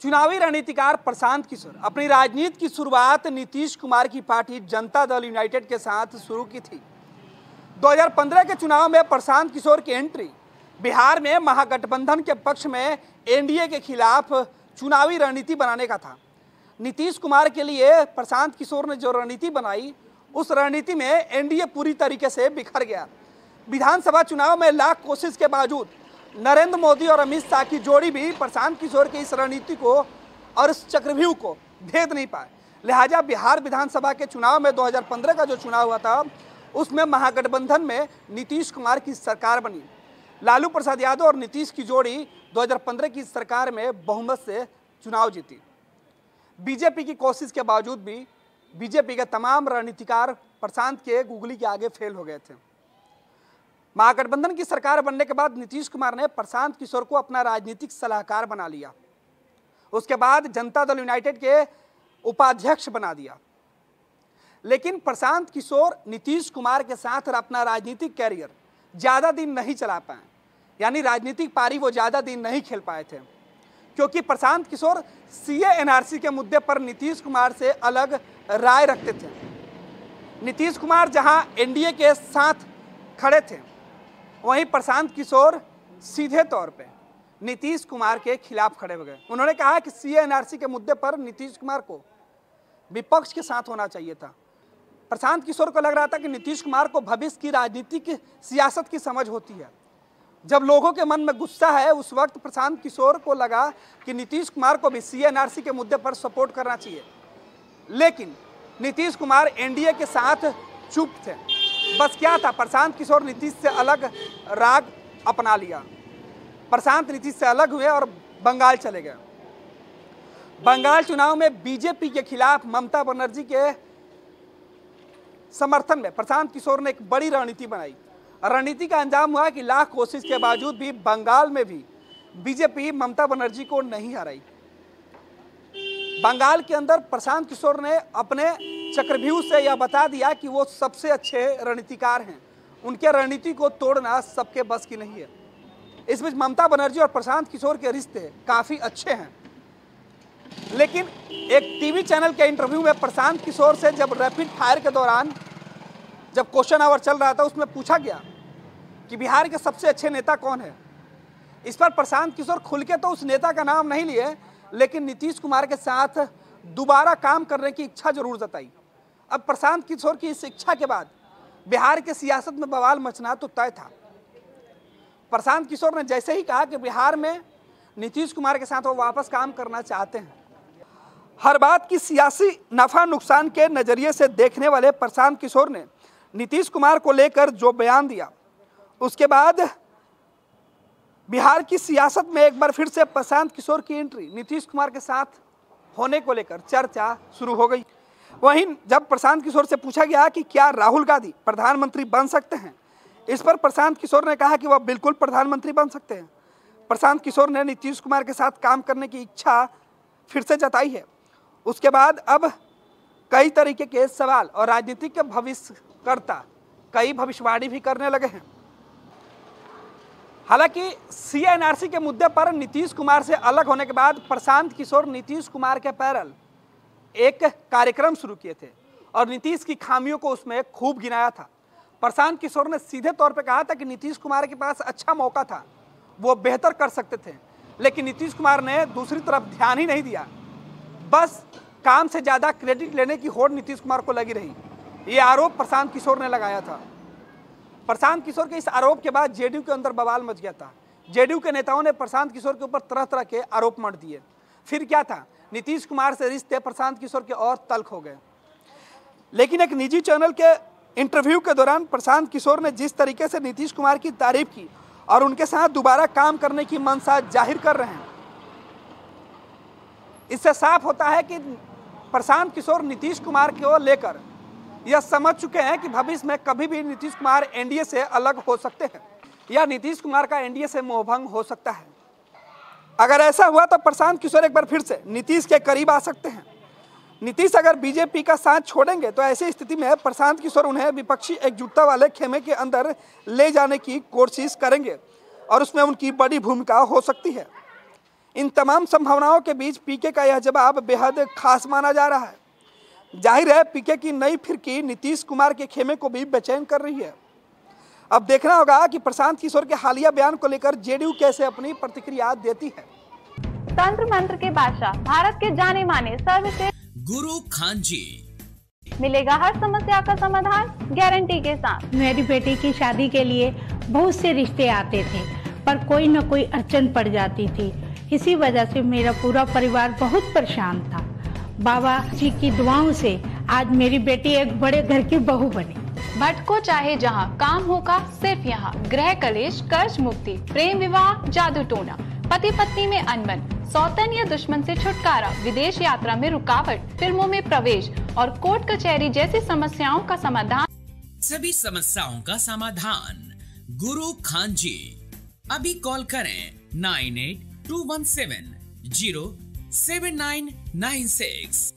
चुनावी रणनीतिकार प्रशांत किशोर अपनी राजनीति की शुरुआत नीतीश कुमार की पार्टी जनता दल यूनाइटेड के साथ शुरू की थी। 2015 के चुनाव में प्रशांत किशोर की एंट्री बिहार में महागठबंधन के पक्ष में एनडीए के खिलाफ चुनावी रणनीति बनाने का था। नीतीश कुमार के लिए प्रशांत किशोर ने जो रणनीति बनाई, उस रणनीति में एनडीए पूरी तरीके से बिखर गया। विधानसभा चुनाव में लाख कोशिश के बावजूद नरेंद्र मोदी और अमित शाह की जोड़ी भी प्रशांत किशोर की इस रणनीति को और इस चक्रव्यूह को भेद नहीं पाए। लिहाजा बिहार विधानसभा के चुनाव में 2015 का जो चुनाव हुआ था, उसमें महागठबंधन में नीतीश कुमार की सरकार बनी। लालू प्रसाद यादव और नीतीश की जोड़ी 2015 की सरकार में बहुमत से चुनाव जीती। बीजेपी की कोशिश के बावजूद भी बीजेपी के तमाम रणनीतिकार प्रशांत के गुगली के आगे फेल हो गए थे। महागठबंधन की सरकार बनने के बाद नीतीश कुमार ने प्रशांत किशोर को अपना राजनीतिक सलाहकार बना लिया। उसके बाद जनता दल यूनाइटेड के उपाध्यक्ष बना दिया। लेकिन प्रशांत किशोर नीतीश कुमार के साथ अपना राजनीतिक कैरियर ज़्यादा दिन नहीं चला पाए, यानी राजनीतिक पारी वो ज़्यादा दिन नहीं खेल पाए थे, क्योंकि प्रशांत किशोर सीए एनआरसी के मुद्दे पर नीतीश कुमार से अलग राय रखते थे। नीतीश कुमार जहां एनडीए के साथ खड़े थे, वहीं प्रशांत किशोर सीधे तौर पे नीतीश कुमार के खिलाफ खड़े हो गए। उन्होंने कहा कि सीए एनआरसी के मुद्दे पर नीतीश कुमार को विपक्ष के साथ होना चाहिए था। प्रशांत किशोर को लग रहा था कि नीतीश कुमार को भविष्य की राजनीतिक सियासत की समझ होती है। जब लोगों के मन में गुस्सा है, उस वक्त प्रशांत किशोर को लगा कि नीतीश कुमार को भी सीए एनआरसी के मुद्दे पर सपोर्ट करना चाहिए। लेकिन नीतीश कुमार एनडीए के साथ चुप थे। बस क्या था, प्रशांत किशोर नीतीश से अलग राग अपना लिया। प्रशांत नीतीश से अलग हुए और बंगाल चले गए। बंगाल चुनाव में बीजेपी के खिलाफ ममता बनर्जी के समर्थन में प्रशांत किशोर ने एक बड़ी रणनीति बनाई। रणनीति का अंजाम हुआ कि लाख कोशिश के बावजूद भी बंगाल में भी बीजेपी ममता बनर्जी को नहीं हराई। बंगाल के अंदर प्रशांत किशोर ने अपने चक्रव्यूह से यह बता दिया कि वो सबसे अच्छे रणनीतिकार हैं। उनके रणनीति को तोड़ना सबके बस की नहीं है। इस बीच ममता बनर्जी और प्रशांत किशोर के रिश्ते काफ़ी अच्छे हैं। लेकिन एक टीवी चैनल के इंटरव्यू में प्रशांत किशोर से जब रैपिड फायर के दौरान जब क्वेश्चन आवर चल रहा था, उसमें पूछा गया कि बिहार के सबसे अच्छे नेता कौन है। इस पर प्रशांत किशोर खुल के तो उस नेता का नाम नहीं लिए, लेकिन नीतीश कुमार के साथ दोबारा काम करने की इच्छा जरूर जताई। अब प्रशांत किशोर की इस इच्छा के बाद बिहार के सियासत में बवाल मचना तो तय था। प्रशांत किशोर ने जैसे ही कहा कि बिहार में नीतीश कुमार के साथ वो वापस काम करना चाहते हैं। हर बात की सियासी नफा नुकसान के नजरिए से देखने वाले प्रशांत किशोर ने नीतीश कुमार को लेकर जो बयान दिया, उसके बाद बिहार की सियासत में एक बार फिर से प्रशांत किशोर की एंट्री नीतीश कुमार के साथ होने को लेकर चर्चा शुरू हो गई। वहीं जब प्रशांत किशोर से पूछा गया कि क्या राहुल गांधी प्रधानमंत्री बन सकते हैं, इस पर प्रशांत किशोर ने कहा कि वह बिल्कुल प्रधानमंत्री बन सकते हैं। प्रशांत किशोर ने नीतीश कुमार के साथ काम करने की इच्छा फिर से जताई है। उसके बाद अब कई तरीके के सवाल और राजनीतिक के भविष्यकर्ता कई भविष्यवाणी भी करने लगे हैं। हालांकि सीए एनआरसी के मुद्दे पर नीतीश कुमार से अलग होने के बाद प्रशांत किशोर नीतीश कुमार के पैरेलल एक कार्यक्रम शुरू किए थे और नीतीश की खामियों को उसमें खूब गिनाया था। प्रशांत किशोर ने सीधे तौर पे कहा था कि नीतीश कुमार के पास अच्छा मौका था, वो बेहतर कर सकते थे, लेकिन नीतीश कुमार ने दूसरी तरफ ध्यान ही नहीं दिया। बस काम से ज़्यादा क्रेडिट लेने की होड़ नीतीश कुमार को लगी रही। ये आरोप प्रशांत किशोर ने लगाया था। प्रशांत किशोर के इस आरोप के बाद जेडीयू के अंदर बवाल मच गया था। जेडीयू के नेताओं ने प्रशांत किशोर के ऊपर तरह तरह के आरोप मढ़ दिए। फिर क्या था, नीतीश कुमार से रिश्ते प्रशांत किशोर के और तल्ख हो गए। लेकिन एक निजी चैनल के इंटरव्यू के दौरान प्रशांत किशोर ने जिस तरीके से नीतीश कुमार की तारीफ की और उनके साथ दोबारा काम करने की मंशा जाहिर कर रहे हैं, इससे साफ होता है कि प्रशांत किशोर नीतीश कुमार को लेकर यह समझ चुके हैं कि भविष्य में कभी भी नीतीश कुमार एनडीए से अलग हो सकते हैं या नीतीश कुमार का एनडीए से मोहभंग हो सकता है। अगर ऐसा हुआ तो प्रशांत किशोर एक बार फिर से नीतीश के करीब आ सकते हैं। नीतीश अगर बीजेपी का साथ छोड़ेंगे तो ऐसी स्थिति में प्रशांत किशोर उन्हें विपक्षी एकजुटता वाले खेमे के अंदर ले जाने की कोशिश करेंगे और उसमें उनकी बड़ी भूमिका हो सकती है। इन तमाम संभावनाओं के बीच पीके का यह जवाब बेहद खास माना जा रहा है। जाहिर है पीके की नई फिरकी नीतीश कुमार के खेमे को भी बेचैन कर रही है। अब देखना होगा कि प्रशांत किशोर के हालिया बयान को लेकर जेडीयू कैसे अपनी प्रतिक्रिया देती है। तंत्र मंत्र के बादशाह, भारत के जाने माने सर्वश्रेष्ठ गुरु खान जी, मिलेगा हर समस्या का समाधान गारंटी के साथ। मेरी बेटी की शादी के लिए बहुत से रिश्ते आते थे, पर कोई न कोई अड़चन पड़ जाती थी। इसी वजह से मेरा पूरा परिवार बहुत परेशान था। बाबा जी की दुआओं से आज मेरी बेटी एक बड़े घर की बहू बनी। भटको चाहे जहां, काम होगा सिर्फ यहाँ। गृह कलेश, कर्ज मुक्ति, प्रेम विवाह, जादू टोना, पति पत्नी में अनबन, सौतन या दुश्मन से छुटकारा, विदेश यात्रा में रुकावट, फिल्मों में प्रवेश और कोर्ट कचहरी जैसी समस्याओं का समाधान। सभी समस्याओं का समाधान गुरु खान जी। अभी कॉल करें 9821707996।